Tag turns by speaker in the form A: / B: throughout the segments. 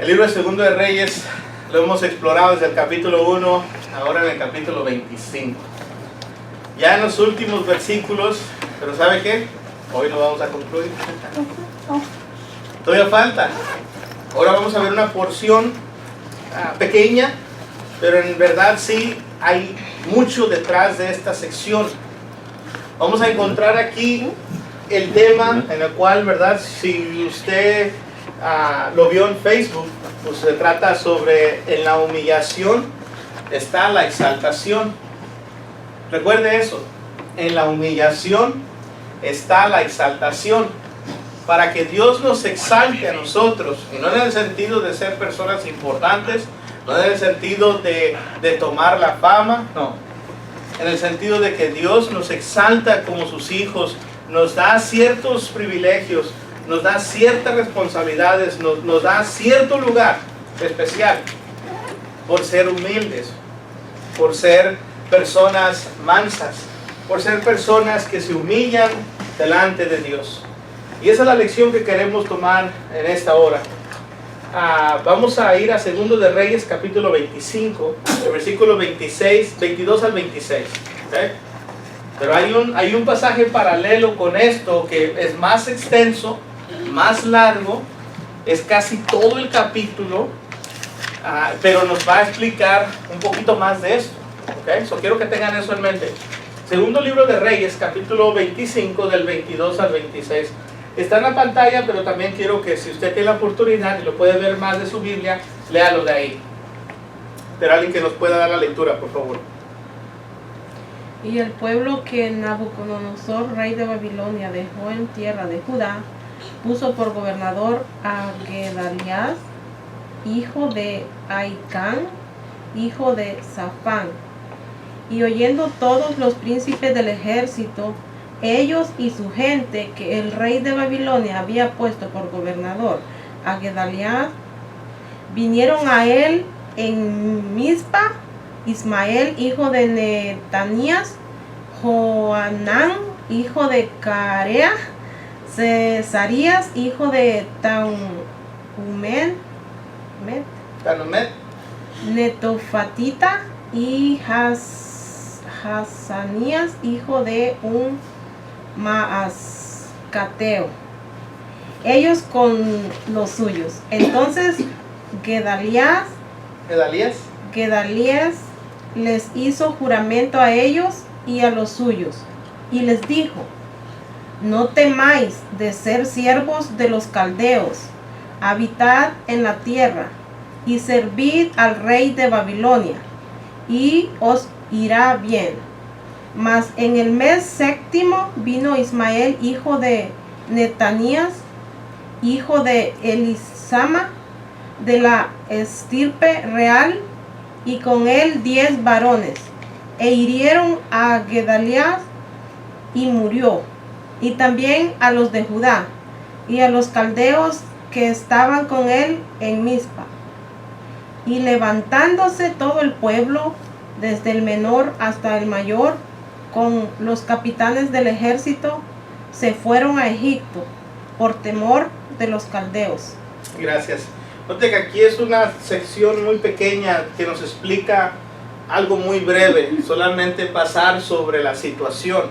A: El libro de Segundo de Reyes lo hemos explorado desde el capítulo 1, ahora en el capítulo 25. Ya en los últimos versículos, pero ¿sabe qué? Hoy lo vamos a concluir. Todavía falta. Ahora vamos a ver una porción pequeña, pero en verdad sí hay mucho detrás de esta sección. Vamos a encontrar aquí el tema en el cual, ¿verdad? Si usted lo vio en Facebook, pues se trata sobre en la humillación está la exaltación. Recuerde eso, en la humillación está la exaltación. Para que Dios nos exalte a nosotros, y no en el sentido de ser personas importantes, no en el sentido de tomar la fama, no. En el sentido de que Dios nos exalta como sus hijos, nos da ciertos privilegios, nos da ciertas responsabilidades, nos da cierto lugar especial por ser humildes, por ser personas mansas, por ser personas que se humillan delante de Dios. Y esa es la lección que queremos tomar en esta hora. Vamos a ir a Segundo de Reyes, capítulo 25, el versículo 22 al 26. ¿Okay? Pero hay un pasaje paralelo con esto que es más extenso, más largo, es casi todo el capítulo, pero nos va a explicar un poquito más de esto. ¿Okay? So, quiero que tengan eso en mente. Segundo libro de Reyes, capítulo 25, del 22 al 26. Está en la pantalla, pero también quiero que si usted tiene la oportunidad y lo puede ver más de su Biblia, léalo de ahí. Pero alguien que nos pueda dar la lectura, por favor.
B: Y el pueblo que Nabucodonosor, rey de Babilonia, dejó en tierra de Judá, puso por gobernador a Gedalías, hijo de Ahicam, hijo de Safán. Y oyendo todos los príncipes del ejército, ellos y su gente, que el rey de Babilonia había puesto por gobernador a Gedalías, vinieron a él en Mizpa, Ismael, hijo de Netanías, Joanán, hijo de Carea, Cesarías, hijo de Tanumet, Netofatita, y Hazanías, hijo de un Maascateo, ellos con los suyos. Entonces Gedalías les hizo juramento a ellos y a los suyos, y les dijo: no temáis de ser siervos de los caldeos, habitad en la tierra, y servid al rey de Babilonia, y os irá bien. Mas en el mes séptimo vino Ismael, hijo de Netanías, hijo de Elisama, de la estirpe real, y con él 10 varones, e hirieron a Gedalías, y murió, y también a los de Judá, y a los caldeos que estaban con él en Mizpa. Y levantándose todo el pueblo, desde el menor hasta el mayor, con los capitanes del ejército, se fueron a Egipto por temor de los caldeos.
A: Gracias. Note que aquí es una sección muy pequeña que nos explica algo muy breve, solamente pasar sobre la situación.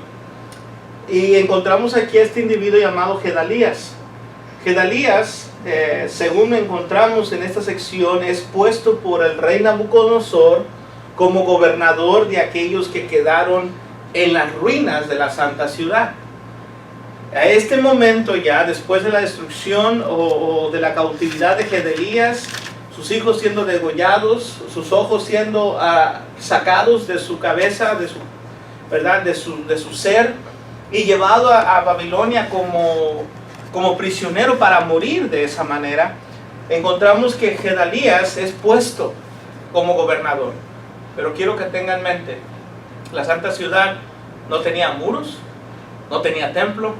A: Y encontramos aquí a este individuo llamado Gedalías. Gedalías, según encontramos en esta sección, es puesto por el rey Nabucodonosor como gobernador de aquellos que quedaron en las ruinas de la santa ciudad. A este momento, ya después de la destrucción o de la cautividad de Gedalías, sus hijos siendo degollados, sus ojos siendo sacados de su cabeza, de su ser, y llevado a Babilonia como prisionero para morir de esa manera, encontramos que Gedalías es puesto como gobernador. Pero quiero que tengan en mente, la santa ciudad no tenía muros, no tenía templo,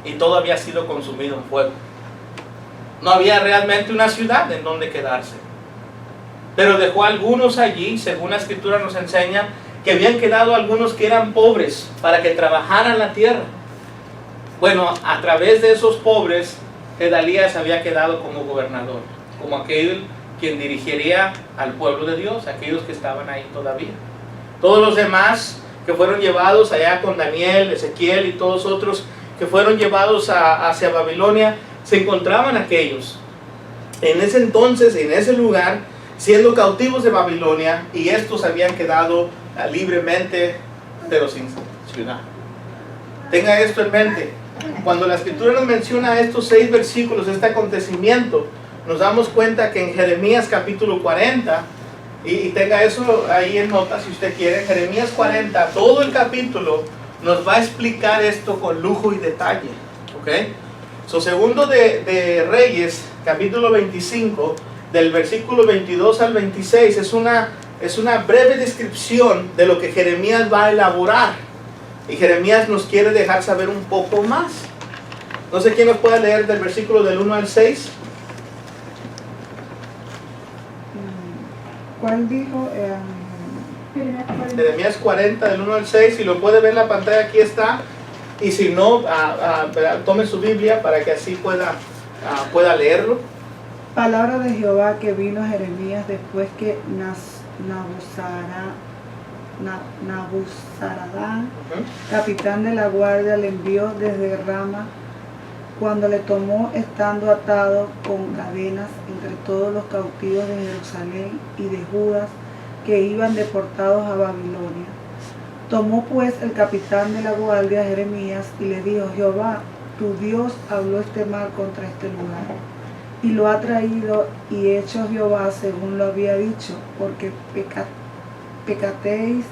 A: y todo había sido consumido en fuego. No había realmente una ciudad en donde quedarse. Pero dejó algunos allí, según la escritura nos enseña, que habían quedado algunos que eran pobres para que trabajaran la tierra. Bueno, a través de esos pobres, Gedalías había quedado como gobernador. como aquel quien dirigiría al pueblo de Dios, aquellos que estaban ahí todavía. Todos los demás que fueron llevados allá con Daniel, Ezequiel y todos otros que fueron llevados hacia Babilonia, se encontraban aquellos en ese entonces, en ese lugar, siendo cautivos de Babilonia, y estos habían quedado libremente, pero sin ciudad. Tenga esto en mente. Cuando la Escritura nos menciona estos 6 versículos, este acontecimiento, nos damos cuenta que en Jeremías capítulo 40, y tenga eso ahí en nota si usted quiere, Jeremías 40, todo el capítulo nos va a explicar esto con lujo y detalle. ¿Ok? Segundo de Reyes, capítulo 25, del versículo 22 al 26, es una breve descripción de lo que Jeremías va a elaborar. Y Jeremías nos quiere dejar saber un poco más. No sé quién nos puede leer del versículo del 1 al 6.
C: ¿Cuál dijo?
A: Jeremías 40, del 1 al 6. Si lo puede ver en la pantalla, aquí está. Y si no, tome su Biblia para que así pueda leerlo.
C: Palabra de Jehová que vino a Jeremías después que Nabuzaradán, capitán de la guardia, le envió desde Rama, cuando le tomó estando atado con cadenas entre todos los cautivos de Jerusalén y de Judá que iban deportados a Babilonia. Tomó pues el capitán de la guardia a Jeremías y le dijo: Jehová, tu Dios habló este mal contra este lugar, y lo ha traído y hecho Jehová según lo había dicho, porque pecasteis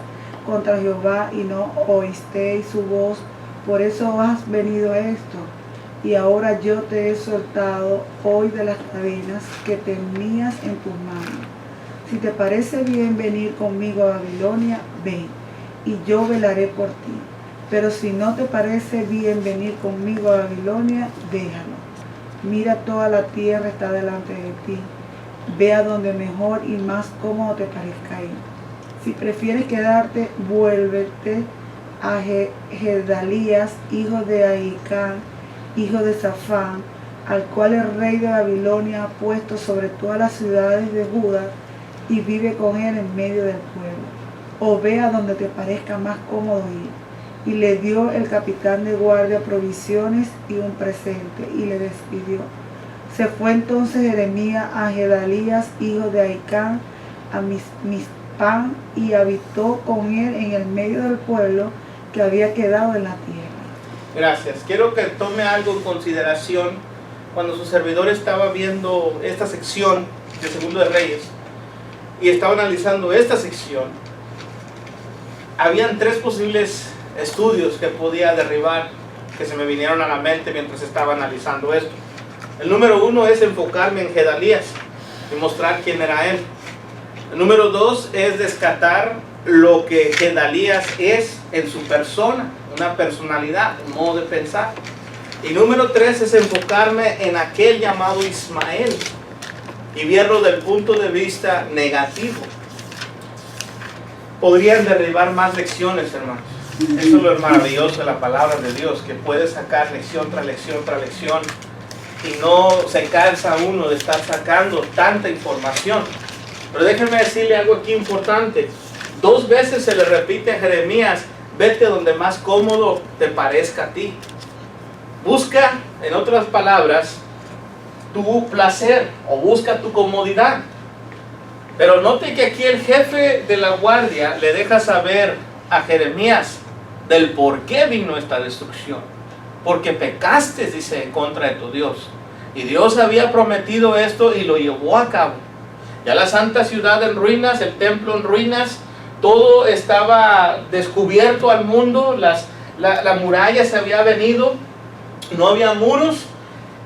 C: contra Jehová y no oísteis su voz, por eso has venido esto. Y ahora yo te he soltado hoy de las cadenas que tenías en tus manos. Si te parece bien venir conmigo a Babilonia, ven, y yo velaré por ti. Pero si no te parece bien venir conmigo a Babilonia, déjalo. Mira, toda la tierra está delante de ti. Ve a donde mejor y más cómodo te parezca ir. Si prefieres quedarte, vuélvete a Gedalías, hijo de Ahicam, hijo de Safán, al cual el rey de Babilonia ha puesto sobre todas las ciudades de Judá, y vive con él en medio del pueblo. O ve a donde te parezca más cómodo ir. Y le dio el capitán de guardia provisiones y un presente, y le despidió. Se fue entonces Jeremías a Gedalías, hijo de Ahicam, a Mizpán, y habitó con él en el medio del pueblo que había quedado en la tierra.
A: Gracias. Quiero que tome algo en consideración. Cuando su servidor estaba viendo esta sección de Segundo de Reyes y estaba analizando esta sección, habían 3 posibles estudios que podía derribar, que se me vinieron a la mente mientras estaba analizando esto. El número 1 es enfocarme en Gedalías y mostrar quién era él. El número 2 es descartar lo que Gedalías es en su persona, una personalidad, un modo de pensar. Y número 3 es enfocarme en aquel llamado Ismael y verlo del punto de vista negativo. Podrían derribar más lecciones, hermanos. Eso es lo maravilloso de la palabra de Dios, que puede sacar lección tras lección tras lección y no se cansa uno de estar sacando tanta información. Pero déjenme decirle algo aquí importante. 2 veces se le repite a Jeremías: vete donde más cómodo te parezca a ti. Busca, en otras palabras, tu placer o busca tu comodidad. Pero note que aquí el jefe de la guardia le deja saber a Jeremías del por qué vino esta destrucción. Porque pecaste, dice, en contra de tu Dios. Y Dios había prometido esto y lo llevó a cabo. Ya la santa ciudad en ruinas, el templo en ruinas, todo estaba descubierto al mundo, la muralla se había venido, no había muros,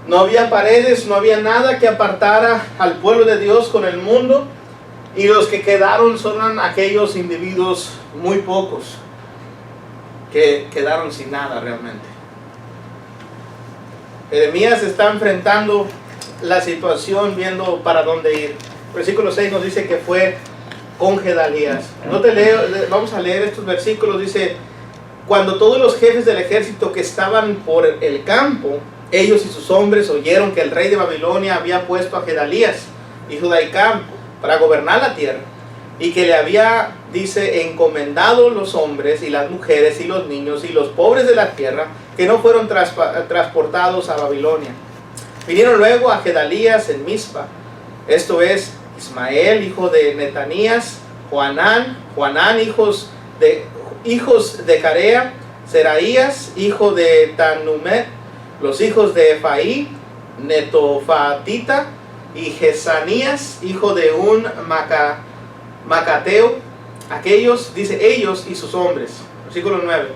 A: no había paredes, no había nada que apartara al pueblo de Dios con el mundo, y los que quedaron son aquellos individuos muy pocos que quedaron sin nada realmente. Jeremías está enfrentando la situación, viendo para dónde ir. Versículo 6 nos dice que fue con Gedalías. No te leo, vamos a leer estos versículos. Dice: cuando todos los jefes del ejército que estaban por el campo, ellos y sus hombres, oyeron que el rey de Babilonia había puesto a Gedalías, hijo de Ahicam, para gobernar la tierra, y que le había, dice, encomendado los hombres y las mujeres y los niños y los pobres de la tierra, que no fueron transportados a Babilonia. Vinieron luego a Gedalías en Mizpa, esto es, Ismael, hijo de Netanías, Joanán, hijos de Carea, Seraías, hijo de Tanumet, los hijos de Efaí, Netofatita, y Jesanías, hijo de un Macateo, aquellos, dice, ellos y sus hombres. Versículo 9.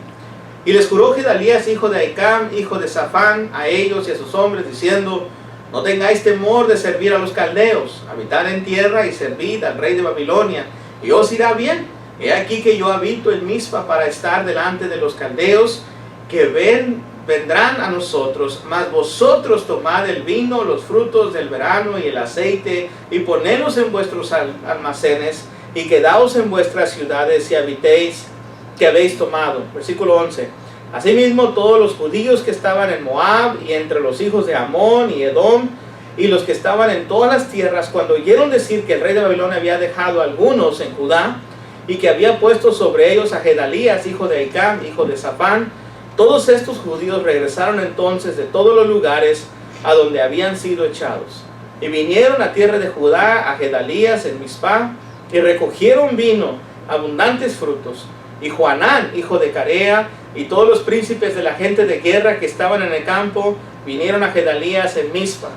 A: Y les juró Gedalías, hijo de Ahicam, hijo de Safán, a ellos y a sus hombres, diciendo: no tengáis temor de servir a los caldeos, habitad en tierra y servid al rey de Babilonia, y os irá bien. He aquí que yo habito en Mizpa para estar delante de los caldeos, que vendrán a nosotros, mas vosotros tomad el vino, los frutos del verano y el aceite, y ponedlos en vuestros almacenes, y quedaos en vuestras ciudades y habitéis que habéis tomado. Versículo 11. Asimismo todos los judíos que estaban en Moab y entre los hijos de Amón y Edom y los que estaban en todas las tierras, cuando oyeron decir que el rey de Babilonia había dejado a algunos en Judá y que había puesto sobre ellos a Gedalías, hijo de Ahicam, hijo de Safán, todos estos judíos regresaron entonces de todos los lugares a donde habían sido echados, y vinieron a tierra de Judá a Gedalías en Mizpá, y recogieron vino, abundantes frutos. Y Joanán, hijo de Carea, y todos los príncipes de la gente de guerra que estaban en el campo, vinieron a Gedalías en Mizpa,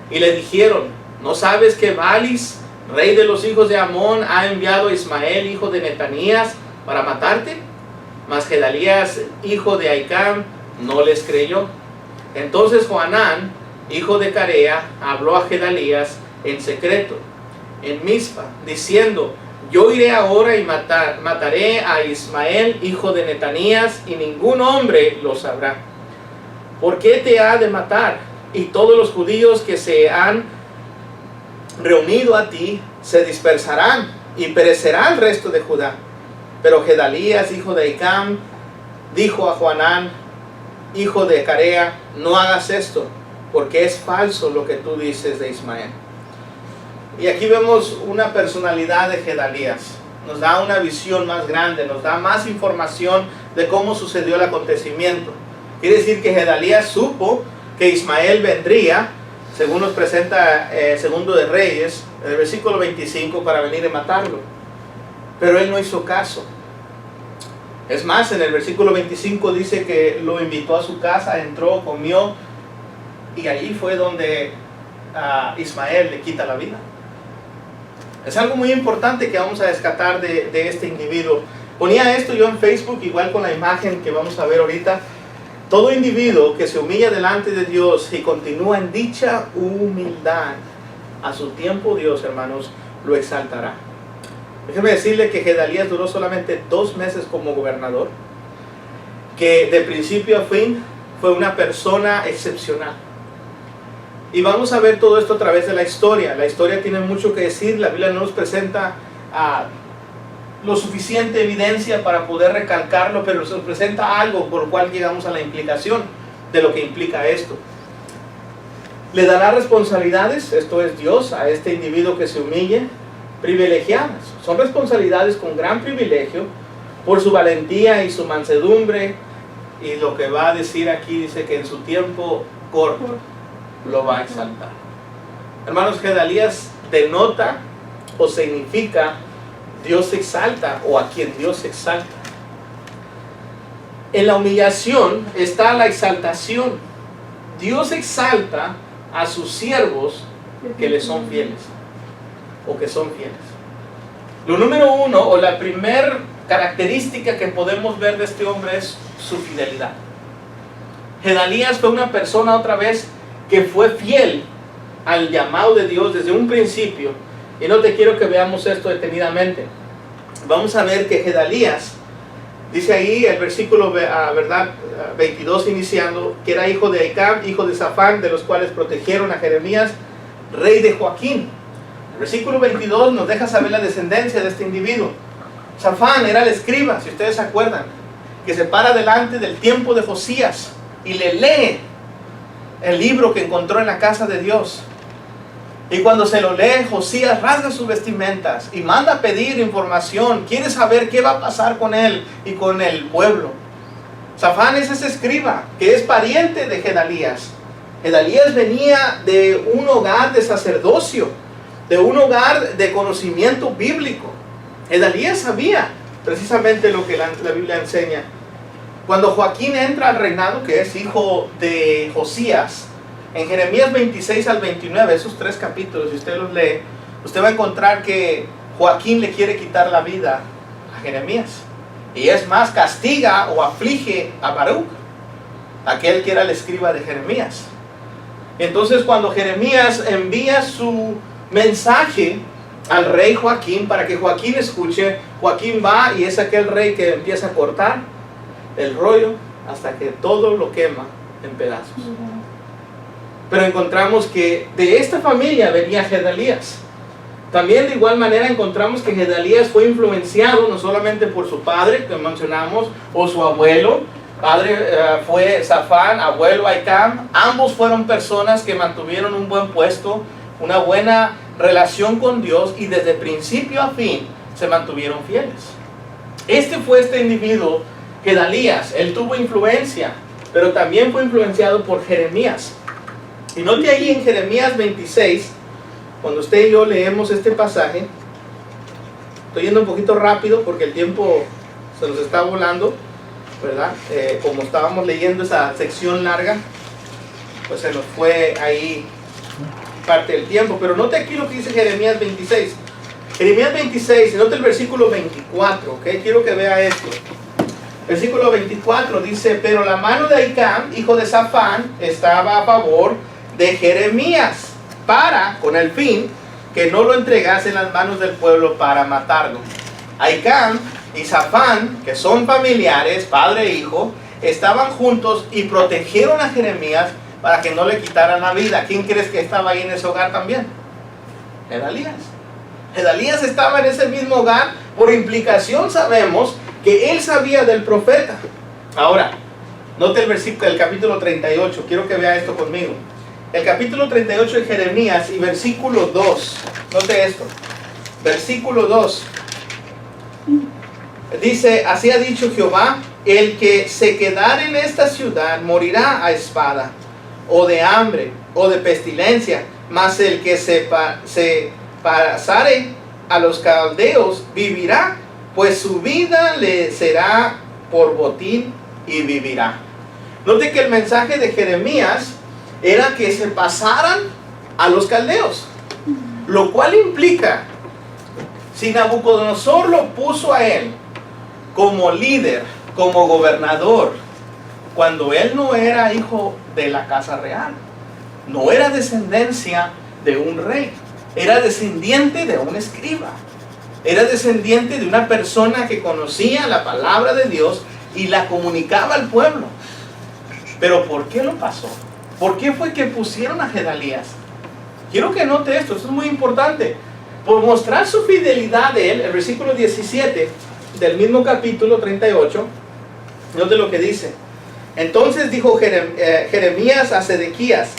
A: y le dijeron: ¿no sabes que Balis, rey de los hijos de Amón, ha enviado a Ismael, hijo de Netanías, para matarte? Mas Gedalías, hijo de Ahicam, no les creyó. Entonces Joanán, hijo de Carea, habló a Gedalías en secreto, en Mizpa, diciendo: yo iré ahora y mataré a Ismael, hijo de Netanías, y ningún hombre lo sabrá. ¿Por qué te ha de matar? Y todos los judíos que se han reunido a ti se dispersarán, y perecerá el resto de Judá. Pero Gedalías, hijo de Ahicam, dijo a Joanán, hijo de Carea: no hagas esto, porque es falso lo que tú dices de Ismael. Y aquí vemos una personalidad de Gedalías. Nos da una visión más grande, nos da más información de cómo sucedió el acontecimiento. Quiere decir que Gedalías supo que Ismael vendría, según nos presenta Segundo de Reyes, en el versículo 25, para venir y matarlo. Pero él no hizo caso. Es más, en el versículo 25 dice que lo invitó a su casa, entró, comió, y allí fue donde Ismael le quita la vida. Es algo muy importante que vamos a rescatar de este individuo. Ponía esto yo en Facebook, igual con la imagen que vamos a ver ahorita. Todo individuo que se humilla delante de Dios y continúa en dicha humildad, a su tiempo Dios, hermanos, lo exaltará. Déjeme decirle que Gedalías duró solamente 2 meses como gobernador, que de principio a fin fue una persona excepcional. Y vamos a ver todo esto a través de la historia. La historia tiene mucho que decir. La Biblia no nos presenta lo suficiente evidencia para poder recalcarlo, pero nos presenta algo por lo cual llegamos a la implicación de lo que implica esto. Le dará responsabilidades, esto es Dios, a este individuo que se humille, privilegiadas. Son responsabilidades con gran privilegio por su valentía y su mansedumbre. Y lo que va a decir aquí, dice que en su tiempo corto lo va a exaltar. Hermanos, Gedalías denota o significa Dios exalta, o a quien Dios exalta. En la humillación está la exaltación. Dios exalta a sus siervos que le son fieles, o que son fieles. Lo número 1, o la primer característica que podemos ver de este hombre, es su fidelidad. Gedalías fue una persona, otra vez, que fue fiel al llamado de Dios desde un principio. Y no te quiero que veamos esto detenidamente. Vamos a ver que Gedalías, dice ahí el versículo 22 iniciando, que era hijo de Ahicam, hijo de Safán, de los cuales protegieron a Jeremías, rey de Joaquín. El versículo 22 nos deja saber la descendencia de este individuo. Safán era el escriba, si ustedes se acuerdan, que se para delante del tiempo de Josías y le lee el libro que encontró en la casa de Dios. Y cuando se lo lee, Josías rasga sus vestimentas y manda a pedir información. Quiere saber qué va a pasar con él y con el pueblo. Safán es ese escriba que es pariente de Gedalías. Gedalías venía de un hogar de sacerdocio, de un hogar de conocimiento bíblico. Gedalías sabía precisamente lo que la Biblia enseña. Cuando Joaquín entra al reinado, que es hijo de Josías, en Jeremías 26 al 29, esos 3 capítulos, si usted los lee, usted va a encontrar que Joaquín le quiere quitar la vida a Jeremías. Y es más, castiga o aflige a Baruch, aquel que era el escriba de Jeremías. Entonces, cuando Jeremías envía su mensaje al rey Joaquín para que Joaquín escuche, Joaquín va y es aquel rey que empieza a cortar el rollo hasta que todo lo quema en pedazos. Pero encontramos que de esta familia venía Gedalías. También de igual manera encontramos que Gedalías fue influenciado no solamente por su padre, que mencionamos, o su abuelo. Padre fue Safán, abuelo Ahicam. Ambos fueron personas que mantuvieron un buen puesto, una buena relación con Dios, y desde principio a fin se mantuvieron fieles. Este individuo, Gedalías, él tuvo influencia, pero también fue influenciado por Jeremías. Y note ahí en Jeremías 26, cuando usted y yo leemos este pasaje, estoy yendo un poquito rápido porque el tiempo se nos está volando, ¿verdad? Como estábamos leyendo esa sección larga, pues se nos fue ahí parte del tiempo. Pero note aquí lo que dice Jeremías 26. Jeremías 26, y note el versículo 24, ¿ok? Quiero que vea esto. Versículo 24 dice: pero la mano de Ahicam, hijo de Safán, estaba a favor de Jeremías, con el fin que no lo entregase en las manos del pueblo para matarlo. Ahicam y Safán, que son familiares, padre e hijo, estaban juntos y protegieron a Jeremías para que no le quitaran la vida. ¿Quién crees que estaba ahí en ese hogar también? Gedalías. Gedalías estaba en ese mismo hogar. Por implicación sabemos que él sabía del profeta. Ahora, note el versículo del capítulo 38. Quiero que vea esto conmigo. El capítulo 38 de Jeremías y versículo 2. Note esto. Versículo 2. Dice: así ha dicho Jehová, el que se quedare en esta ciudad morirá a espada, o de hambre, o de pestilencia, mas el que se pasare a los caldeos vivirá, pues su vida le será por botín y vivirá. Note que el mensaje de Jeremías era que se pasaran a los caldeos, lo cual implica, si Nabucodonosor lo puso a él como líder, como gobernador, cuando él no era hijo de la casa real, no era descendencia de un rey, era descendiente de un escriba, era descendiente de una persona que conocía la palabra de Dios y la comunicaba al pueblo. Pero ¿por qué lo pasó? ¿Por qué fue que pusieron a Gedalías? Quiero que note esto es muy importante. Por mostrar su fidelidad de él, el versículo 17 del mismo capítulo 38, note lo que dice. Entonces dijo Jeremías a Sedequías: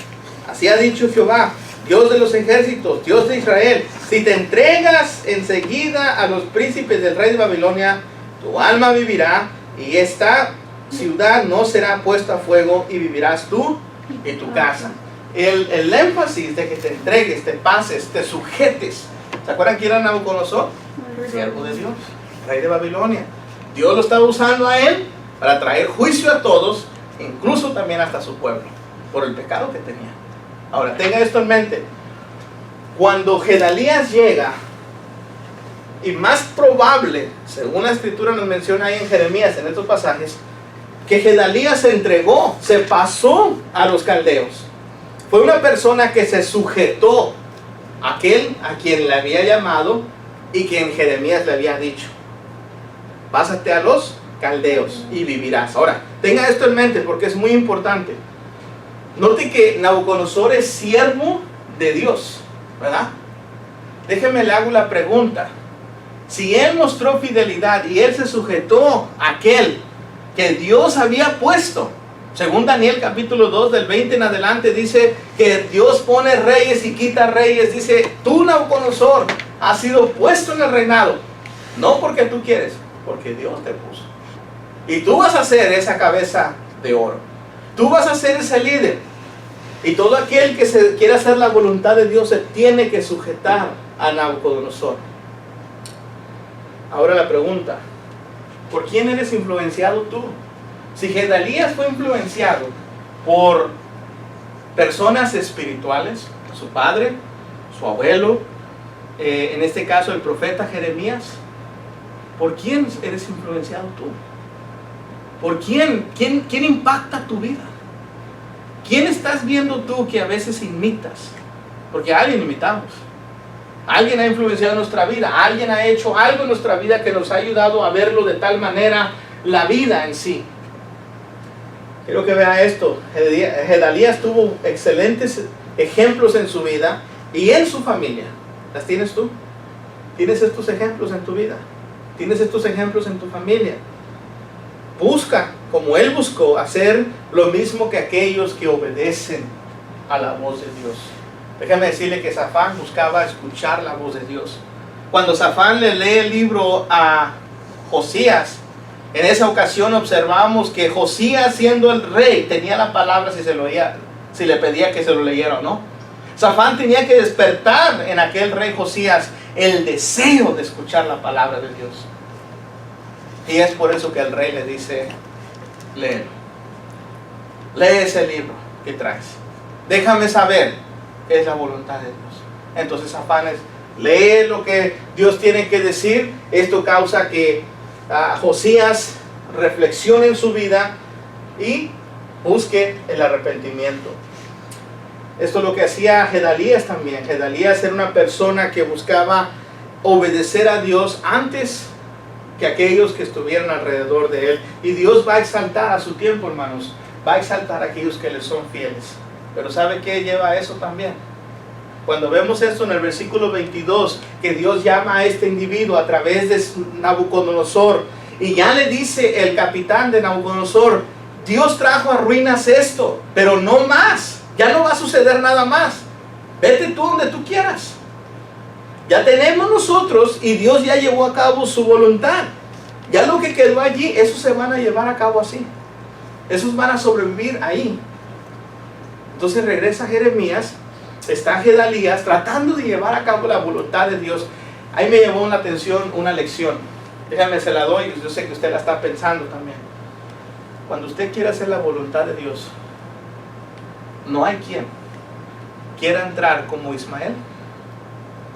A: así ha dicho Jehová, Dios de los ejércitos, Dios de Israel, si te entregas enseguida a los príncipes del rey de Babilonia, tu alma vivirá, y esta ciudad no será puesta a fuego, y vivirás tú y tu casa. El énfasis de que te entregues, te pases, te sujetes. ¿Se acuerdan quién era Nabucodonosor? Siervo de Dios, rey de Babilonia. Dios lo estaba usando a él para traer juicio a todos, incluso también hasta a su pueblo, por el pecado que tenía. Ahora, tenga esto en mente. Cuando Gedalías llega, y más probable, según la escritura nos menciona ahí en Jeremías, en estos pasajes, que Gedalías se entregó, se pasó a los caldeos. Fue una persona que se sujetó a aquel a quien le había llamado y quien Jeremías le había dicho: pásate a los caldeos y vivirás. Ahora, tenga esto en mente porque es muy importante. Note que Nabucodonosor es siervo de Dios, ¿verdad? Déjeme le hago la pregunta. Si él mostró fidelidad y él se sujetó a aquel que Dios había puesto, Según Daniel capítulo 2 del 20 en adelante dice que Dios pone reyes y quita reyes. Dice, tú Nabucodonosor has sido puesto en el reinado, no porque tú quieres, porque Dios te puso. Y tú vas a ser esa cabeza de oro. Tú vas a ser ese líder. Y todo aquel que se quiera hacer la voluntad de Dios se tiene que sujetar a Nabucodonosor. Ahora la pregunta, ¿por quién eres influenciado tú? Si Gedalías fue influenciado por personas espirituales, su padre, su abuelo, en este caso el profeta Jeremías, ¿por quién eres influenciado tú? ¿Por quién? ¿Quién impacta tu vida? ¿Quién estás viendo tú que a veces imitas? Porque a alguien imitamos. Alguien ha influenciado nuestra vida. Alguien ha hecho algo en nuestra vida que nos ha ayudado a verlo de tal manera la vida en sí. Quiero que vea esto. Gedalías tuvo excelentes ejemplos en su vida y en su familia. ¿Las tienes tú? ¿Tienes estos ejemplos en tu vida? ¿Tienes estos ejemplos en tu familia? Busca, como él buscó, hacer lo mismo que aquellos que obedecen a la voz de Dios. Déjame decirle que Safán buscaba escuchar la voz de Dios. Cuando Safán le lee el libro a Josías, en esa ocasión observamos que Josías, siendo el rey, tenía la palabra si le pedía que se lo leyera o no. Safán tenía que despertar en aquel rey Josías el deseo de escuchar la palabra de Dios. Y es por eso que el rey le dice, léelo. Lee ese libro que traes. Déjame saber qué es la voluntad de Dios. Entonces Safán lee lo que Dios tiene que decir. Esto causa que Josías reflexione en su vida y busque el arrepentimiento. Esto es lo que hacía Gedalías también. Gedalías era una persona que buscaba obedecer a Dios antes que aquellos que estuvieran alrededor de él. Y Dios va a exaltar a su tiempo, hermanos. Va a exaltar a aquellos que le son fieles. Pero ¿sabe qué lleva eso también? Cuando vemos esto en el versículo 22, que Dios llama a este individuo a través de Nabucodonosor, y ya le dice el capitán de Nabucodonosor, Dios trajo a ruinas esto, pero no más. Ya no va a suceder nada más. Vete tú donde tú quieras. Ya tenemos nosotros y Dios ya llevó a cabo su voluntad. Ya lo que quedó allí, esos se van a llevar a cabo así. Esos van a sobrevivir ahí. Entonces regresa Jeremías, está Gedalías tratando de llevar a cabo la voluntad de Dios. Ahí me llamó la atención una lección. Déjame, se la doy, yo sé que usted la está pensando también. Cuando usted quiere hacer la voluntad de Dios, no hay quien quiera entrar como Ismael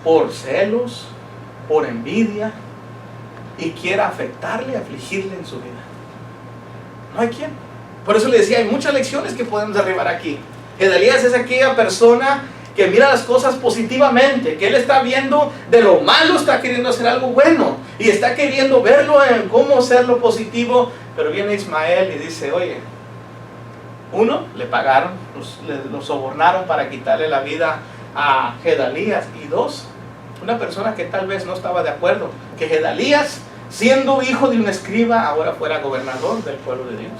A: por celos, por envidia y quiera afectarle, afligirle en su vida. No hay quien. Por eso le decía, hay muchas lecciones que podemos derribar aquí. Gedalías es aquella persona que mira las cosas positivamente, que él está viendo de lo malo, está queriendo hacer algo bueno y está queriendo verlo en cómo hacerlo positivo. Pero viene Ismael y dice, oye, uno, le pagaron, lo sobornaron para quitarle la vida a Gedalías. Y dos, una persona que tal vez no estaba de acuerdo que Gedalías, siendo hijo de un escriba, ahora fuera gobernador del pueblo de Dios.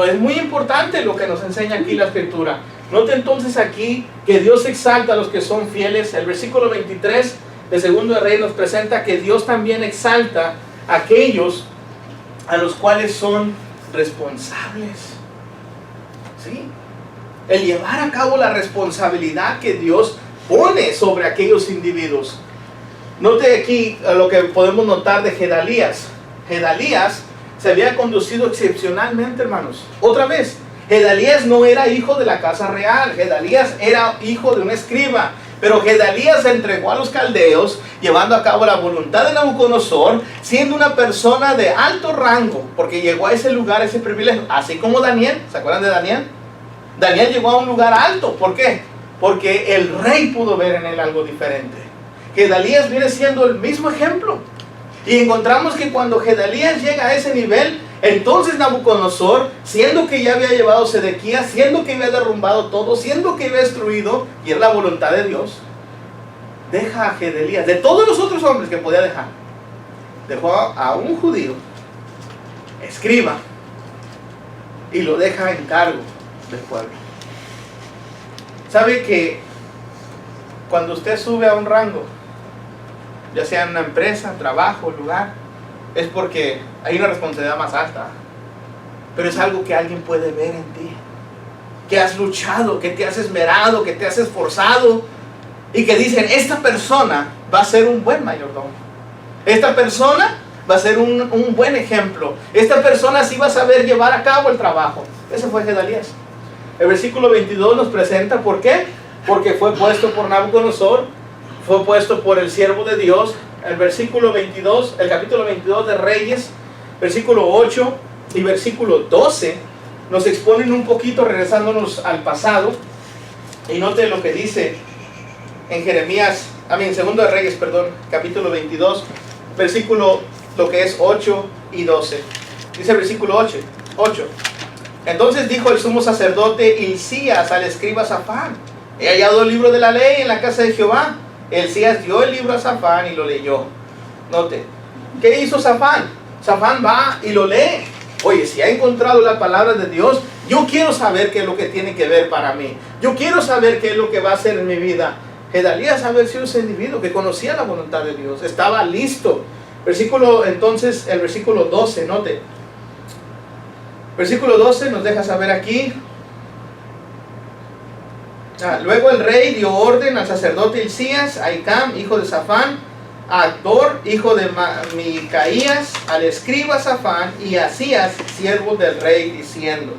A: Es muy importante lo que nos enseña aquí la escritura. Note entonces aquí que Dios exalta a los que son fieles. El versículo 23 de Segundo de Reyes nos presenta que Dios también exalta a aquellos a los cuales son responsables. ¿Sí? El llevar a cabo la responsabilidad que Dios pone sobre aquellos individuos. Note aquí lo que podemos notar de Gedalías. Gedalías se había conducido excepcionalmente, hermanos. Otra vez, Gedalías no era hijo de la casa real. Gedalías era hijo de un escriba. Pero Gedalías se entregó a los caldeos, llevando a cabo la voluntad de Nabucodonosor, siendo una persona de alto rango, porque llegó a ese lugar, a ese privilegio. Así como Daniel, ¿se acuerdan de Daniel? Daniel llegó a un lugar alto. ¿Por qué? Porque el rey pudo ver en él algo diferente. Gedalías viene siendo el mismo ejemplo. Y encontramos que cuando Gedalías llega a ese nivel, entonces Nabucodonosor, siendo que ya había llevado a Sedequías, siendo que había derrumbado todo, siendo que había destruido, y es la voluntad de Dios, deja a Gedalías, de todos los otros hombres que podía dejar, dejó a un judío, escriba, y lo deja en cargo del pueblo. ¿Sabe que cuando usted sube a un rango, ya sea en una empresa, trabajo, lugar, es porque hay una responsabilidad más alta? Pero es algo que alguien puede ver en ti, que has luchado, que te has esmerado, que te has esforzado, y que dicen, esta persona va a ser un buen mayordomo, esta persona va a ser un buen ejemplo, esta persona sí va a saber llevar a cabo el trabajo. Ese fue Gedalías. El versículo 22 nos presenta, ¿por qué? Porque fue puesto por Nabucodonosor, fue puesto por el siervo de Dios. El versículo 22, el capítulo 22 de Reyes, versículo 8 y versículo 12, nos exponen un poquito, regresándonos al pasado, y note lo que dice en Segundo de Reyes, capítulo 22, versículo, lo que es 8 y 12. Dice el versículo 8. Entonces dijo el sumo sacerdote Hilcías al escriba Safán: he hallado el libro de la ley en la casa de Jehová. Hilcías dio el libro a Safán y lo leyó. Note, ¿qué hizo Safán? Safán va y lo lee. Oye, si ha encontrado la palabra de Dios, yo quiero saber qué es lo que tiene que ver para mí. Yo quiero saber qué es lo que va a hacer en mi vida. Gedalías había sido ese individuo que conocía la voluntad de Dios, estaba listo. Entonces, el versículo 12, note. Versículo 12 nos deja saber aquí. Luego el rey dio orden al sacerdote Hilcías, a Hicam, hijo de Safán, a Actor, hijo de Micaías, al escriba Safán y a Asías, siervo del rey, diciendo.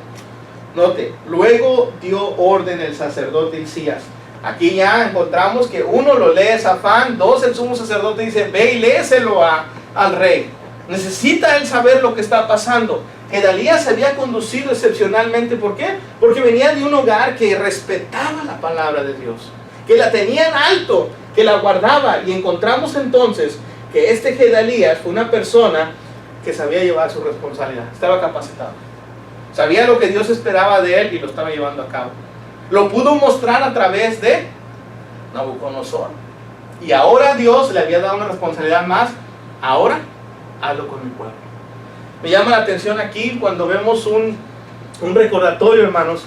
A: Note, luego dio orden el sacerdote Hilcías. Aquí ya encontramos que uno lo lee Safán, dos, el sumo sacerdote dice, ve y léeselo al rey. Necesita él saber lo que está pasando. Gedalías se había conducido excepcionalmente, ¿por qué? Porque venía de un hogar que respetaba la palabra de Dios, que la tenía en alto, que la guardaba, y encontramos entonces que este Gedalías fue una persona que sabía llevar su responsabilidad, estaba capacitado, sabía lo que Dios esperaba de él y lo estaba llevando a cabo. Lo pudo mostrar a través de Nabucodonosor, y ahora Dios le había dado una responsabilidad más. Ahora hazlo con mi pueblo. Me llama la atención aquí cuando vemos un recordatorio, hermanos,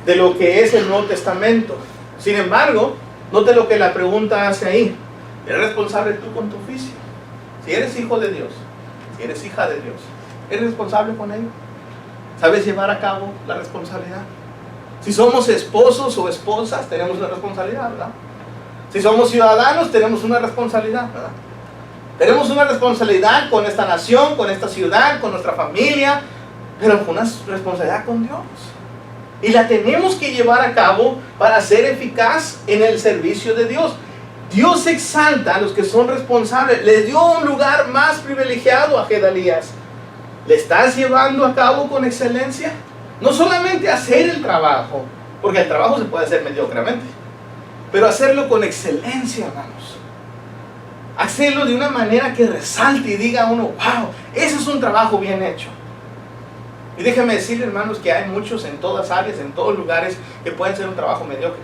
A: de lo que es el Nuevo Testamento. Sin embargo, note lo que la pregunta hace ahí. ¿Eres responsable tú con tu oficio? Si eres hijo de Dios, si eres hija de Dios, ¿eres responsable con ello? ¿Sabes llevar a cabo la responsabilidad? Si somos esposos o esposas, tenemos una responsabilidad, ¿verdad? Si somos ciudadanos, tenemos una responsabilidad, ¿verdad? Tenemos una responsabilidad con esta nación, con esta ciudad, con nuestra familia, pero con una responsabilidad con Dios. Y la tenemos que llevar a cabo para ser eficaz en el servicio de Dios. Dios exalta a los que son responsables. Le dio un lugar más privilegiado a Gedalías. ¿Le estás llevando a cabo con excelencia? No solamente hacer el trabajo, porque el trabajo se puede hacer mediocremente, pero hacerlo con excelencia, hermanos. Hacerlo de una manera que resalte y diga uno, wow, ese es un trabajo bien hecho. Y déjeme decirle, hermanos, que hay muchos en todas áreas, en todos lugares, que pueden ser un trabajo mediocre.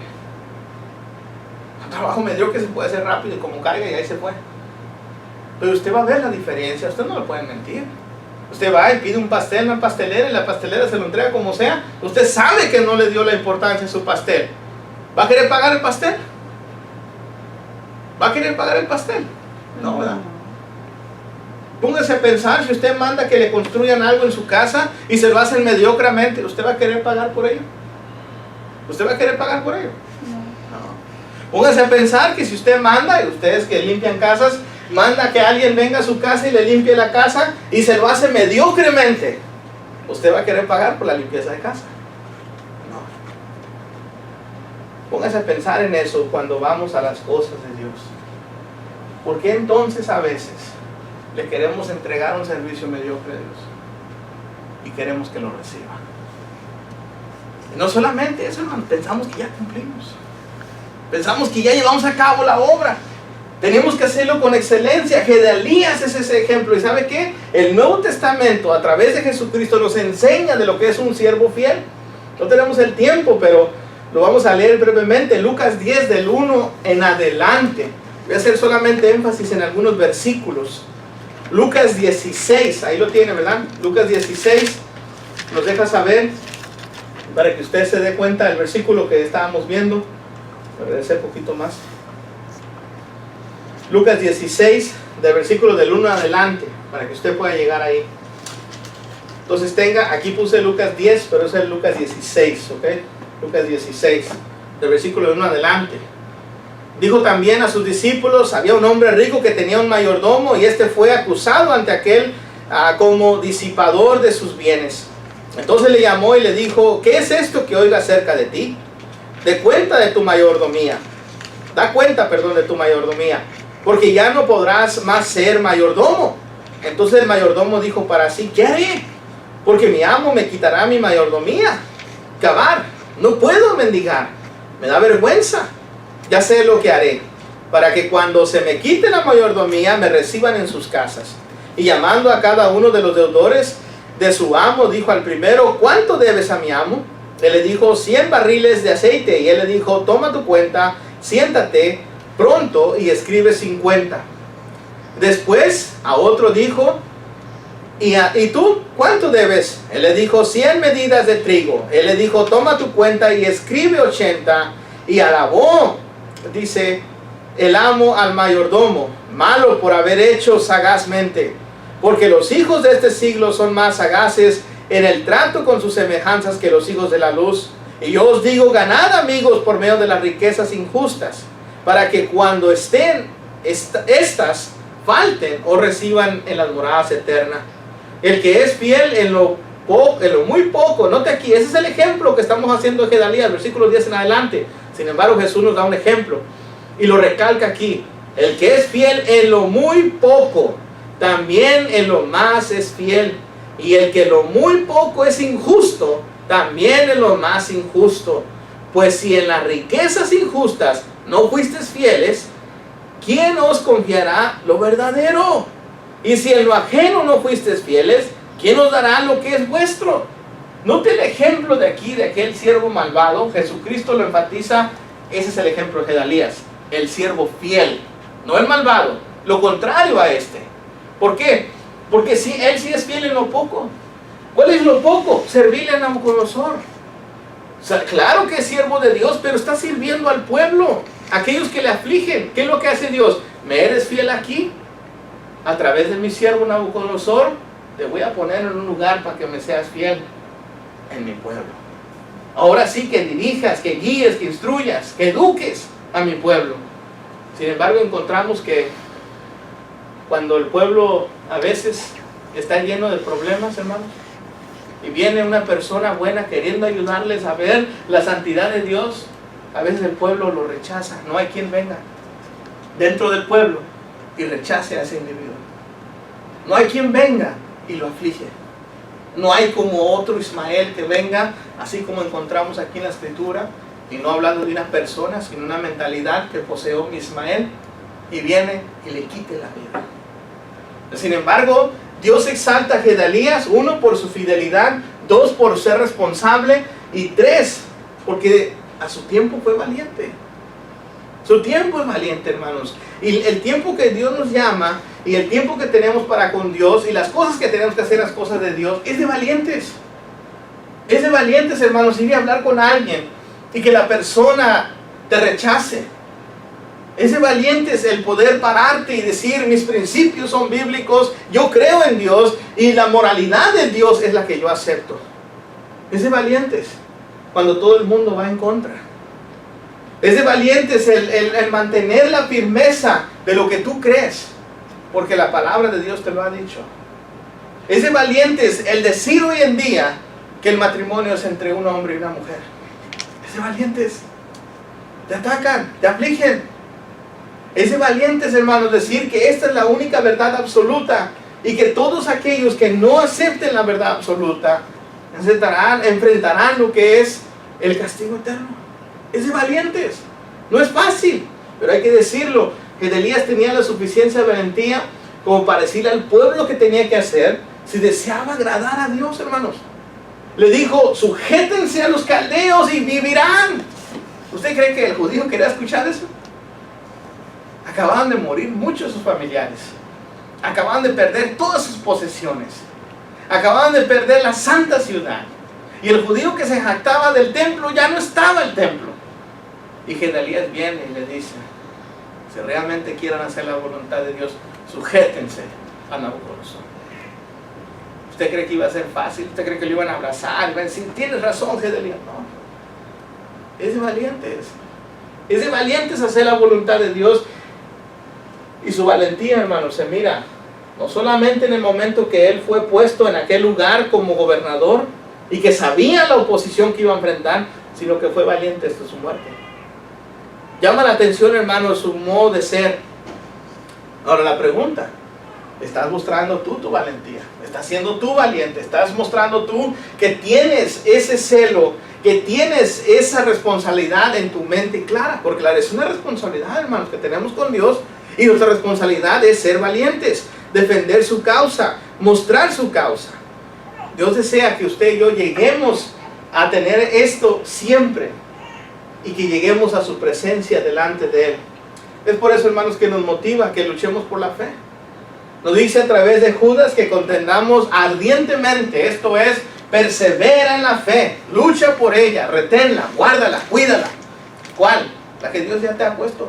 A: Un trabajo mediocre se puede hacer rápido y como caiga y ahí se fue. Pero usted va a ver la diferencia, usted no le puede mentir. Usted va y pide un pastel en una pastelera y la pastelera se lo entrega como sea. Usted sabe que no le dio la importancia a su pastel. ¿Va a querer pagar el pastel? ¿Va a querer pagar el pastel? No, ¿verdad? Póngase a pensar, si usted manda que le construyan algo en su casa y se lo hacen mediocremente, ¿usted va a querer pagar por ello? ¿Usted va a querer pagar por ello? No. Póngase a pensar que si usted manda, y ustedes que limpian casas, manda que alguien venga a su casa y le limpie la casa y se lo hace mediocremente, ¿usted va a querer pagar por la limpieza de casa? No. Póngase a pensar en eso cuando vamos a las cosas de Dios. ¿Por qué entonces a veces le queremos entregar un servicio mediocre a Dios y queremos que lo reciba? Y no solamente eso, hermano, pensamos que ya cumplimos, pensamos que ya llevamos a cabo la obra. Tenemos que hacerlo con excelencia. Gedalías es ese ejemplo. ¿Y sabe qué? El Nuevo Testamento, a través de Jesucristo, nos enseña de lo que es un siervo fiel. No tenemos el tiempo, pero lo vamos a leer brevemente. Lucas 10, del 1 en adelante. Voy a hacer solamente énfasis en algunos versículos. Lucas 16, ahí lo tiene, ¿verdad? Lucas 16, nos deja saber, para que usted se dé cuenta del versículo que estábamos viendo. Regresé un poquito más. Lucas 16, del versículo del 1 adelante, para que usted pueda llegar ahí. Entonces aquí puse Lucas 10, pero es el Lucas 16, ¿ok? Lucas 16, del versículo 1 adelante. Dijo también a sus discípulos: había un hombre rico que tenía un mayordomo, y este fue acusado ante aquel como disipador de sus bienes. Entonces le llamó y le dijo: ¿qué es esto que oigo acerca de ti? Da cuenta de tu mayordomía, porque ya no podrás más ser mayordomo. Entonces el mayordomo dijo para sí: ¿qué haré? Porque mi amo me quitará mi mayordomía. Cavar, no puedo mendigar, me da vergüenza. Ya sé lo que haré, para que cuando se me quite la mayordomía me reciban en sus casas. Y llamando a cada uno de los deudores de su amo, dijo al primero: ¿cuánto debes a mi amo? Él le dijo: 100 barriles de aceite. Y él le dijo: toma tu cuenta, siéntate pronto y escribe 50. Después a otro dijo: ¿y tú cuánto debes? Él le dijo: 100 medidas de trigo. Él le dijo: toma tu cuenta y escribe 80. Y alabó, dice, el amo al mayordomo, malo por haber hecho sagazmente, porque los hijos de este siglo son más sagaces en el trato con sus semejanzas que los hijos de la luz. Y yo os digo: ganad amigos por medio de las riquezas injustas, para que cuando estén estas falten o reciban en las moradas eternas. El que es fiel en lo muy poco, note aquí, ese es el ejemplo que estamos haciendo en Gedalías, versículos 10 en adelante. Sin embargo, Jesús nos da un ejemplo y lo recalca aquí: el que es fiel en lo muy poco, también en lo más es fiel. Y el que lo muy poco es injusto, también en lo más injusto. Pues si en las riquezas injustas no fuisteis fieles, ¿quién os confiará lo verdadero? Y si en lo ajeno no fuisteis fieles, ¿quién os dará lo que es vuestro? Note el ejemplo de aquí, de aquel siervo malvado. Jesucristo lo enfatiza. Ese es el ejemplo de Gedalías, el siervo fiel, no el malvado, lo contrario a este. ¿Por qué? Porque si él sí es fiel en lo poco. ¿Cuál es lo poco? Servirle a Nabucodonosor. O sea, claro que es siervo de Dios, pero está sirviendo al pueblo, aquellos que le afligen. ¿Qué es lo que hace Dios? ¿Me eres fiel aquí? A través de mi siervo Nabucodonosor, te voy a poner en un lugar para que me seas fiel en mi pueblo. Ahora sí, que dirijas, que guíes, que instruyas, que eduques a mi pueblo. Sin embargo, encontramos que cuando el pueblo a veces está lleno de problemas, hermanos, y viene una persona buena queriendo ayudarles a ver la santidad de Dios, a veces el pueblo lo rechaza. No hay quien venga dentro del pueblo y rechace a ese individuo. No hay quien venga y lo aflige. No hay como otro Ismael que venga, así como encontramos aquí en la escritura, y no hablando de una persona, sino una mentalidad que poseó Ismael, y viene y le quite la vida. Sin embargo, Dios exalta a Gedalías, 1, por su fidelidad, 2, por ser responsable, y 3, porque a su tiempo fue valiente. Su tiempo es valiente, hermanos. Y el tiempo que Dios nos llama, y el tiempo que tenemos para con Dios, y las cosas que tenemos que hacer, las cosas de Dios, es de valientes. Es de valientes, hermanos, ir a hablar con alguien y que la persona te rechace. Es de valientes el poder pararte y decir: mis principios son bíblicos, yo creo en Dios y la moralidad de Dios es la que yo acepto. Es de valientes cuando todo el mundo va en contra. Es de valientes el mantener la firmeza de lo que tú crees, porque la palabra de Dios te lo ha dicho. Es de valientes el decir hoy en día que el matrimonio es entre un hombre y una mujer. Es de valientes. Te atacan, te afligen. Es de valientes, hermanos, decir que esta es la única verdad absoluta, y que todos aquellos que no acepten la verdad absoluta enfrentarán lo que es el castigo eterno. Es de valientes. No es fácil, pero hay que decirlo. Gedalías tenía la suficiencia de valentía como para decirle al pueblo que tenía que hacer si deseaba agradar a Dios, hermanos. Le dijo: sujétense a los caldeos y vivirán. ¿Usted cree que el judío quería escuchar eso? Acababan de morir muchos de sus familiares. Acababan de perder todas sus posesiones. Acababan de perder la santa ciudad. Y el judío que se jactaba del templo, ya no estaba el templo. Y Gedalías viene y le dice, si realmente quieren hacer la voluntad de Dios, sujétense a Nabucodonosor. ¿Usted cree que iba a ser fácil? ¿Usted cree que lo iban a abrazar? Iban a decir, tienes razón, Gedalías. No. Es de valientes. Es de valientes hacer la voluntad de Dios. Y su valentía, hermano, se mira no solamente en el momento que él fue puesto en aquel lugar como gobernador y que sabía la oposición que iba a enfrentar, sino que fue valiente hasta su muerte. Llama la atención, hermano, su modo de ser. Ahora la pregunta, ¿estás mostrando tú tu valentía? ¿Estás siendo tú valiente? ¿Estás mostrando tú que tienes ese celo, que tienes esa responsabilidad en tu mente clara? Porque claro, es una responsabilidad, hermanos, que tenemos con Dios, y nuestra responsabilidad es ser valientes, defender su causa, mostrar su causa. Dios desea que usted y yo lleguemos a tener esto siempre y que lleguemos a su presencia delante de Él. Es por eso, hermanos, que nos motiva que luchemos por la fe. Nos dice a través de Judas que contendamos ardientemente, esto es, persevera en la fe, lucha por ella, reténla, guárdala, cuídala. ¿Cuál? La que Dios ya te ha puesto.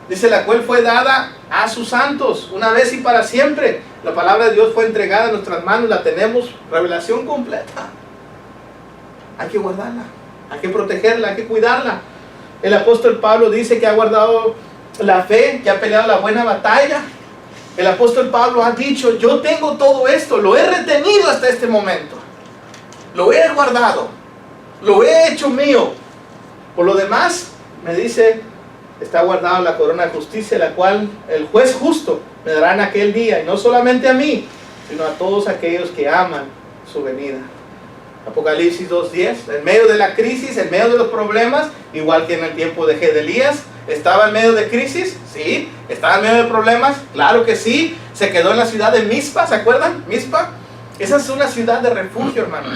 A: Dice, la cual fue dada a sus santos, una vez y para siempre. La palabra de Dios fue entregada en nuestras manos, la tenemos, revelación completa. Hay que guardarla, hay que protegerla, hay que cuidarla. El apóstol Pablo dice que ha guardado la fe, que ha peleado la buena batalla. El apóstol Pablo ha dicho, yo tengo todo esto, lo he retenido hasta este momento. Lo he guardado, lo he hecho mío. Por lo demás, me dice, está guardada la corona de justicia, la cual el juez justo me dará en aquel día, y no solamente a mí, sino a todos aquellos que aman su venida. Apocalipsis 2:10, en medio de la crisis, en medio de los problemas, igual que en el tiempo de Gedalías, ¿estaba en medio de crisis? Sí. ¿Estaba en medio de problemas? Claro que sí. Se quedó en la ciudad de Mizpa, ¿se acuerdan? Mizpa. Esa es una ciudad de refugio, hermanos.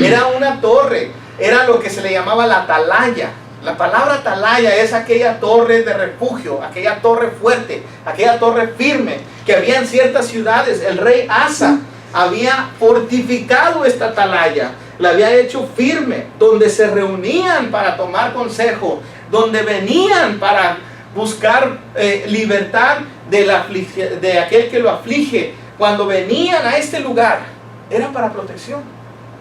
A: Era una torre, era lo que se le llamaba la atalaya. La palabra atalaya es aquella torre de refugio, aquella torre fuerte, aquella torre firme que había en ciertas ciudades. El rey Asa había fortificado esta atalaya, la había hecho firme, donde se reunían para tomar consejo, donde venían para buscar libertad de aquel que lo aflige. Cuando venían a este lugar, era para protección.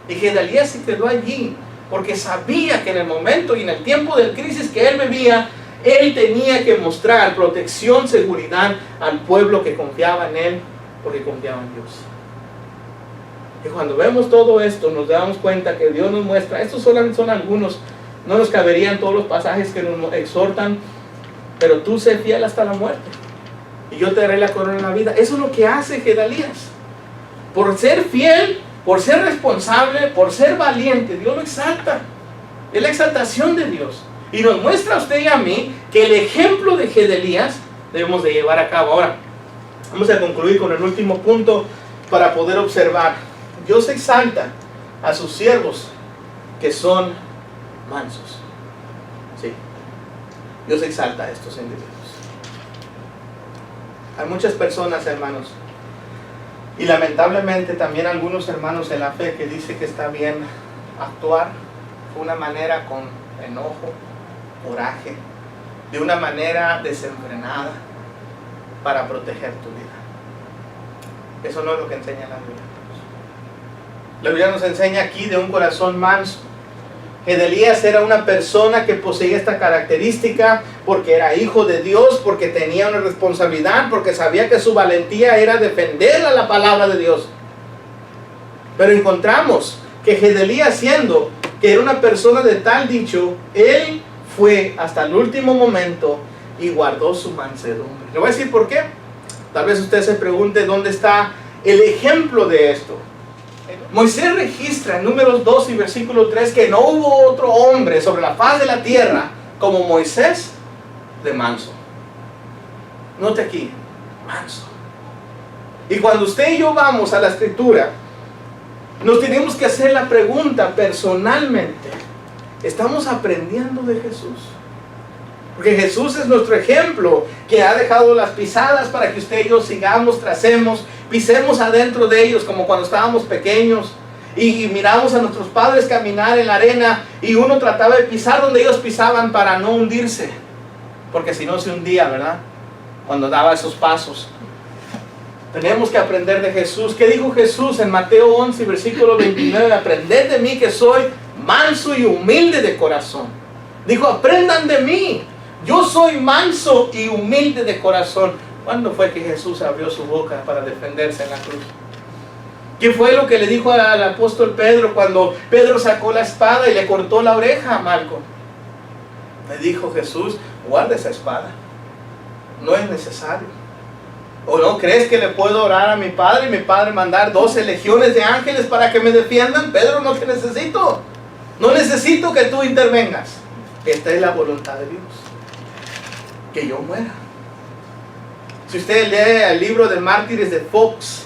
A: Y Gedalías se quedó allí, porque sabía que en el momento y en el tiempo de crisis que él vivía, él tenía que mostrar protección, seguridad al pueblo que confiaba en él, porque confiaba en Dios. Y cuando vemos todo esto, nos damos cuenta que Dios nos muestra, estos solamente son algunos, no nos caberían todos los pasajes que nos exhortan, pero tú sé fiel hasta la muerte, y yo te daré la corona de la vida. Eso es lo que hace Gedalías. Por ser fiel, por ser responsable, por ser valiente, Dios lo exalta. Es la exaltación de Dios. Y nos muestra a usted y a mí que el ejemplo de Gedalías debemos de llevar a cabo. Ahora, vamos a concluir con el último punto para poder observar. Dios exalta a sus siervos que son mansos. Sí. Dios exalta a estos individuos. Hay muchas personas, hermanos, y lamentablemente también algunos hermanos en la fe que dicen que está bien actuar de una manera con enojo, coraje, de una manera desenfrenada para proteger tu vida. Eso no es lo que enseña la Biblia. La Biblia nos enseña aquí de un corazón manso. Gedalías era una persona que poseía esta característica porque era hijo de Dios, porque tenía una responsabilidad, porque sabía que su valentía era defender la palabra de Dios. Pero encontramos que Gedalías, siendo que era una persona de tal dicho, él fue hasta el último momento y guardó su mansedumbre. Le voy a decir por qué. Tal vez usted se pregunte dónde está el ejemplo de esto. Moisés registra en Números 2 y versículo 3 que no hubo otro hombre sobre la faz de la tierra como Moisés de manso. Note aquí, manso. Y cuando usted y yo vamos a la escritura, nos tenemos que hacer la pregunta personalmente: ¿estamos aprendiendo de Jesús? Porque Jesús es nuestro ejemplo, que ha dejado las pisadas para que usted y yo sigamos, tracemos pisemos adentro de ellos como cuando estábamos pequeños y mirábamos a nuestros padres caminar en la arena y uno trataba de pisar donde ellos pisaban para no hundirse, porque si no se hundía, ¿verdad? Cuando daba esos pasos. Tenemos que aprender de Jesús. ¿Qué dijo Jesús en Mateo 11, versículo 29? Aprended de mí que soy manso y humilde de corazón. Dijo, aprendan de mí. Yo soy manso y humilde de corazón. ¿Cuándo fue que Jesús abrió su boca para defenderse en la cruz? ¿Qué fue lo que le dijo al apóstol Pedro cuando Pedro sacó la espada y le cortó la oreja a Malco? Le dijo Jesús, guarda esa espada. No es necesario. ¿O no crees que le puedo orar a mi Padre y mi Padre mandar 12 legiones de ángeles para que me defiendan? Pedro, no te necesito. No necesito que tú intervengas. Esta es la voluntad de Dios. Que yo muera. Si usted lee el libro de Mártires de Fox,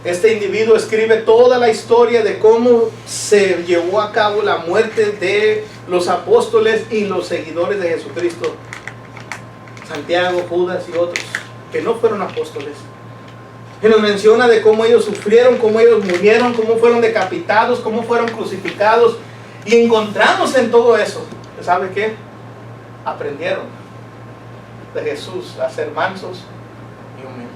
A: este individuo escribe toda la historia de cómo se llevó a cabo la muerte de los apóstoles y los seguidores de Jesucristo. Santiago, Judas y otros que no fueron apóstoles. Y nos menciona de cómo ellos sufrieron, cómo ellos murieron, cómo fueron decapitados, cómo fueron crucificados. Y encontramos en todo eso, ¿sabe qué? Aprendieron de Jesús a ser mansos y humildes.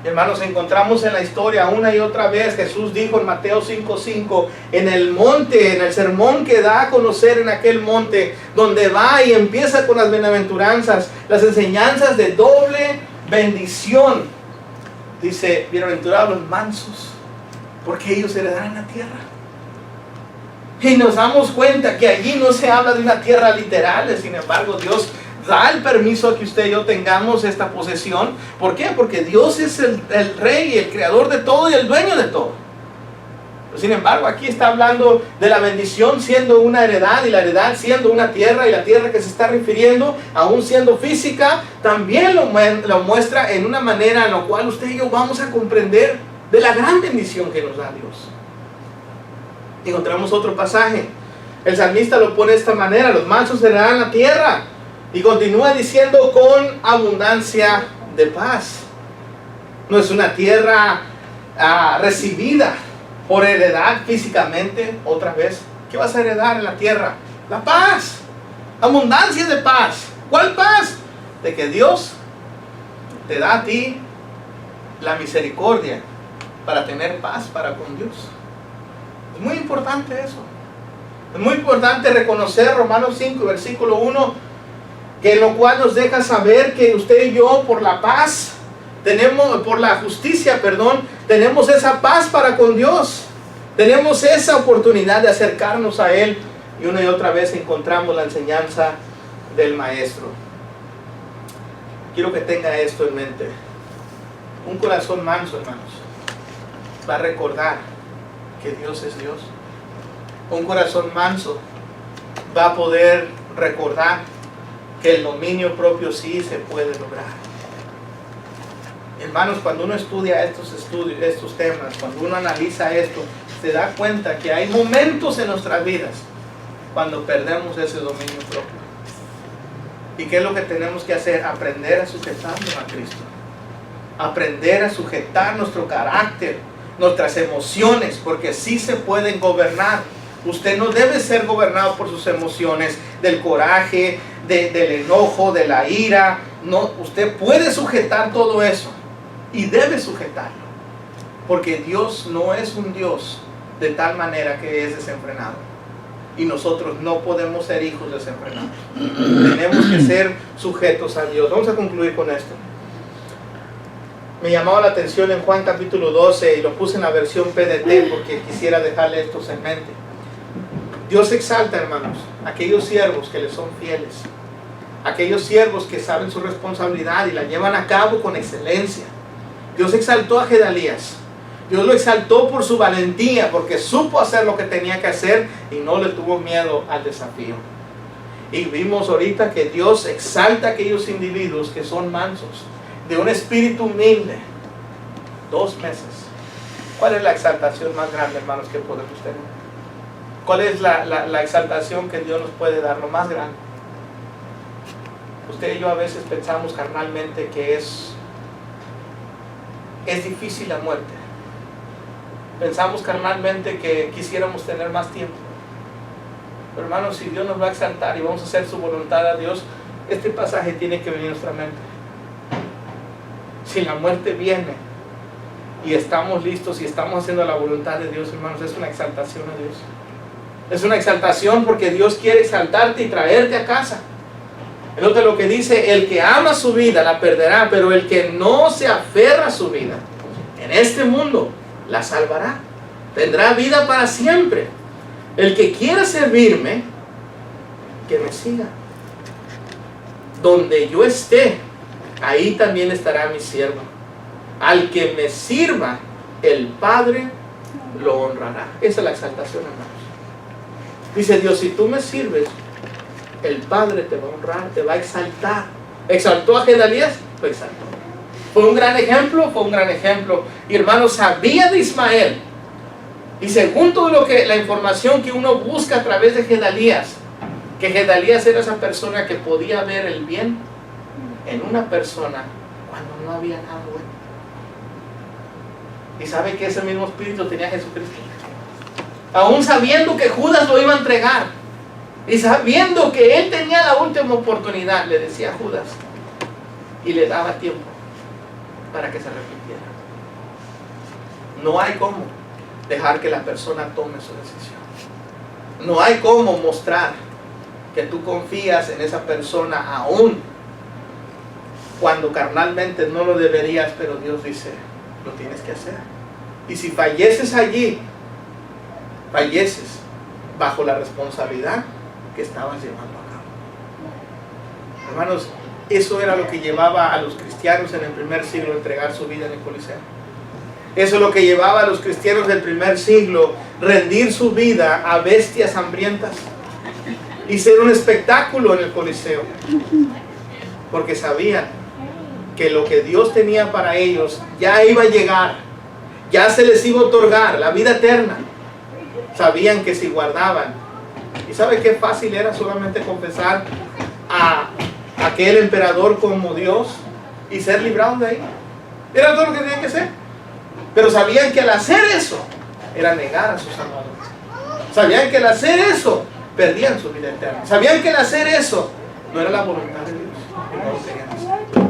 A: Hermanos, encontramos en la historia una y otra vez. Jesús dijo en Mateo 5:5, en el monte, en el sermón que da a conocer en aquel monte, donde va y empieza con las bienaventuranzas, las enseñanzas de doble bendición. Dice, bienaventurados los mansos, porque ellos heredarán la tierra. Y nos damos cuenta que allí no se habla de una tierra literal. Sin embargo, Dios da el permiso a que usted y yo tengamos esta posesión. ¿Por qué? Porque Dios es el rey, el creador de todo y el dueño de todo. Pero sin embargo, aquí está hablando de la bendición siendo una heredad, y la heredad siendo una tierra, y la tierra que se está refiriendo, aún siendo física, también lo muestra en una manera en la cual usted y yo vamos a comprender de la gran bendición que nos da Dios. Encontramos otro pasaje. El salmista lo pone de esta manera: los mansos heredarán la tierra. Y continúa diciendo, con abundancia de paz. No es una tierra recibida por heredad físicamente. Otra vez, ¿qué vas a heredar en la tierra? La paz, abundancia de paz. ¿Cuál paz? De que Dios te da a ti la misericordia para tener paz para con Dios. Es muy importante eso. Es muy importante reconocer Romanos 5, versículo 1, que en lo cual nos deja saber que usted y yo, por la paz, por la justicia, tenemos esa paz para con Dios. Tenemos esa oportunidad de acercarnos a Él, y una y otra vez encontramos la enseñanza del Maestro. Quiero que tenga esto en mente. Un corazón manso, hermanos, va a recordar que Dios es Dios. Un corazón manso va a poder recordar que el dominio propio sí se puede lograr. Hermanos, cuando uno estudia estos temas, cuando uno analiza esto, se da cuenta que hay momentos en nuestras vidas cuando perdemos ese dominio propio. ¿Y qué es lo que tenemos que hacer? Aprender a sujetarnos a Cristo. Aprender a sujetar nuestro carácter, nuestras emociones, porque sí se pueden gobernar. Usted no debe ser gobernado por sus emociones, del coraje, del enojo, de la ira. No, usted puede sujetar todo eso y debe sujetarlo, porque Dios no es un Dios de tal manera que es desenfrenado, y nosotros no podemos ser hijos desenfrenados. Tenemos que ser sujetos a Dios. Vamos a concluir con esto. Me llamaba la atención en Juan capítulo 12, y lo puse en la versión PDT porque quisiera dejarle esto en mente. Dios exalta, hermanos, aquellos siervos que le son fieles, aquellos siervos que saben su responsabilidad y la llevan a cabo con excelencia. Dios exaltó a Gedalías. Dios lo exaltó por su valentía, porque supo hacer lo que tenía que hacer y no le tuvo miedo al desafío. Y vimos ahorita que Dios exalta a aquellos individuos que son mansos, de un espíritu humilde. 2 meses. ¿Cuál es la exaltación más grande, hermanos, que podemos tener? ¿Cuál es la exaltación que Dios nos puede dar? Lo más grande. Usted y yo a veces pensamos carnalmente que es es difícil la muerte. Pensamos carnalmente que quisiéramos tener más tiempo. Pero hermanos, si Dios nos va a exaltar y vamos a hacer su voluntad a Dios, este pasaje tiene que venir a nuestra mente. Si la muerte viene y estamos listos y estamos haciendo la voluntad de Dios, hermanos, es una exaltación a Dios. Es una exaltación porque Dios quiere exaltarte y traerte a casa. Note lo que dice: el que ama su vida la perderá, pero el que no se aferra a su vida en este mundo la salvará. Tendrá vida para siempre. El que quiera servirme, que me siga. Donde yo esté, ahí también estará mi siervo. Al que me sirva, el Padre lo honrará. Esa es la exaltación, hermanos. Dice Dios: si tú me sirves, el Padre te va a honrar, te va a exaltar. ¿Exaltó a Gedalías? Lo exaltó. ¿Fue un gran ejemplo? Fue un gran ejemplo. Y hermanos, sabía de Ismael. Y según todo la información que uno busca a través de Gedalías, que Gedalías era esa persona que podía ver el bien en una persona cuando no había nada bueno. Y sabe que ese mismo espíritu tenía Jesucristo. Aún sabiendo que Judas lo iba a entregar, y sabiendo que él tenía la última oportunidad, le decía a Judas, y le daba tiempo para que se arrepintiera. No hay cómo dejar que la persona tome su decisión. No hay cómo mostrar que tú confías en esa persona aún cuando carnalmente no lo deberías, pero Dios dice, lo tienes que hacer. Y si falleces allí, falleces bajo la responsabilidad que estabas llevando a cabo. Hermanos, eso era lo que llevaba a los cristianos en el primer siglo a entregar su vida en el Coliseo. Eso es lo que llevaba a los cristianos del primer siglo rendir su vida a bestias hambrientas y ser un espectáculo en el Coliseo, porque sabían que lo que Dios tenía para ellos ya iba a llegar, ya se les iba a otorgar la vida eterna. Sabían que si guardaban, y sabe qué fácil era solamente confesar a aquel emperador como Dios y ser librados de ahí. Era todo lo que tenían que hacer. Pero sabían que al hacer eso era negar a su Salvador. Sabían que al hacer eso perdían su vida eterna. Sabían que al hacer eso no era la voluntad de Dios. No lo querían hacer.